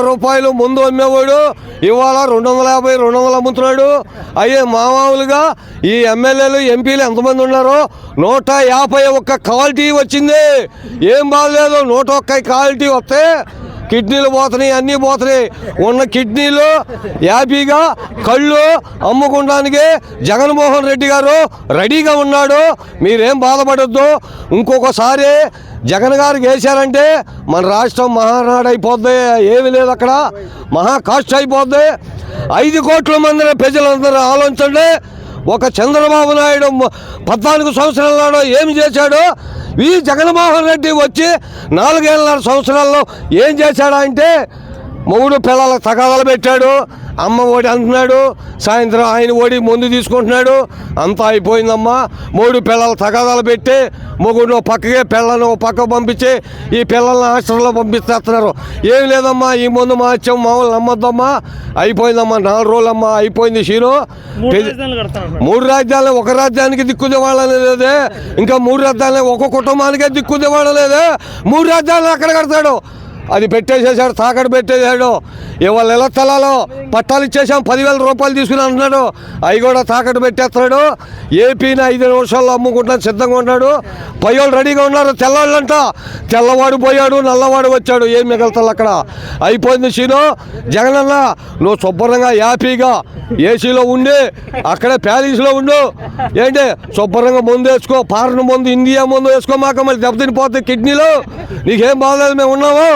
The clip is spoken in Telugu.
రూపాయలు ముందు అమ్మేవాడు ఇవాళ 250, 200 అమ్ముతున్నాడు. అయ్యే మామూలుగా ఈ ఎమ్మెల్యేలు ఎంపీలు ఎంతమంది ఉన్నారో 151 క్వాలిటీ వచ్చింది. ఏం బాగలేదు. 101 క్వాలిటీ వస్తే కిడ్నీలు పోతున్నాయి, అన్నీ పోతున్నాయి. ఉన్న కిడ్నీలు హ్యాపీగా కళ్ళు అమ్ముకోవడానికి జగన్మోహన్ రెడ్డి గారు రెడీగా ఉన్నాడు. మీరేం బాధపడొద్దు. ఇంకొకసారి జగన్ గారికి వేశారంటే మన రాష్ట్రం మహానాడు అయిపోద్ది. ఏమీ లేదు, అక్కడ మహా కాస్ట్ అయిపోద్ది. 5 కోట్ల మంది ప్రజలందరూ ఆలోచించండి. ఒక చంద్రబాబు నాయుడు 14 సంవత్సరాల నాడు ఏమి చేశాడు, ఈ జగన్మోహన్ రెడ్డి వచ్చి 4.5 సంవత్సరాల్లో ఏం చేశాడా అంటే 3 పిల్లలకు తగాదాలు పెట్టాడు. అమ్మ ఓడి అంటున్నాడు, సాయంత్రం ఆయన ఓడి ముందు తీసుకుంటున్నాడు. అంతా అయిపోయిందమ్మా. 3 పిల్లలు తగాదాలు పెట్టి మొగుడు పక్కకే పిల్లలను పక్క పంపించి ఈ పిల్లల్ని హాస్టల్లో పంపిస్తేస్తున్నారు. ఏం లేదమ్మా, ఈ ముందు మా వచ్చాం మామూలు నమ్మద్దమ్మా. అయిపోయిందమ్మా, 4 రోజులమ్మా అయిపోయింది. షీను 3 రాజ్యాలు, ఒక రాజ్యానికి దిక్కుదేవాళ్ళనే లేదే. ఇంకా 3 రాజ్యాలే, ఒక కుటుంబానికే దిక్కుదేవాళ్ళ లేదే. 3 రాజ్యాలను ఎక్కడ కడతాడు? అది పెట్టేసేసాడు, తాకట్టు పెట్టేశాడు. ఇవాళ ఇళ్ల స్థలాలు పట్టాలు ఇచ్చేసాం, 10,000 రూపాయలు తీసుకుని అంటున్నాడు. అవి కూడా తాకట్టు పెట్టేస్తున్నాడు. ఏపీని 5 నిమిషాల్లో అమ్ముకుంటాను సిద్ధంగా ఉన్నాడు. పయ్యోళ్ళు రెడీగా ఉన్నారు. తెల్లవాళ్ళంట, తెల్లవాడు పోయాడు, నల్లవాడు వచ్చాడు. ఏం మిగలుతాడు అక్కడ? అయిపోయింది సీను. జగనన్న నువ్వు శుభ్రంగా హ్యాపీగా ఏసీలో ఉండి అక్కడే ప్యాలెస్లో ఉండు. ఏంటి శుభ్రంగా ముందు వేసుకో, పారణ ముందు, ఇండియా ముందు వేసుకోమాక మళ్ళీ దెబ్బతినిపోతే కిడ్నీలో. నీకేం బాగలేదు, మేము ఉన్నాము.